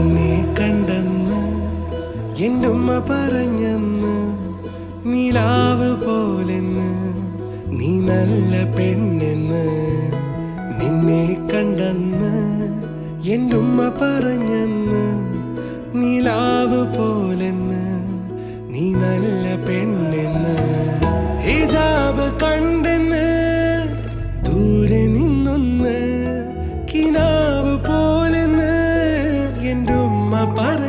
നിന്നെ കണ്ടെന്ന് എന്നുമ്മ പറഞ്ഞെന്ന് നിലാവ് പോലെന്ന് നീ നല്ല പെണ്ണെന്ന് നിന്നെ കണ്ടെന്ന് എന്നുമ്മ പറഞ്ഞെന്ന് നിലാവ് പോലെന്ന് നീ നല്ല പെണ്ണെന്ന് ഹിജാബ് കണ്ടെന്ന് ദൂരെ നിന്നൊന്ന് കിനാവ് പോലെന്ന് എൻ്റെ ഉമ്മ പറ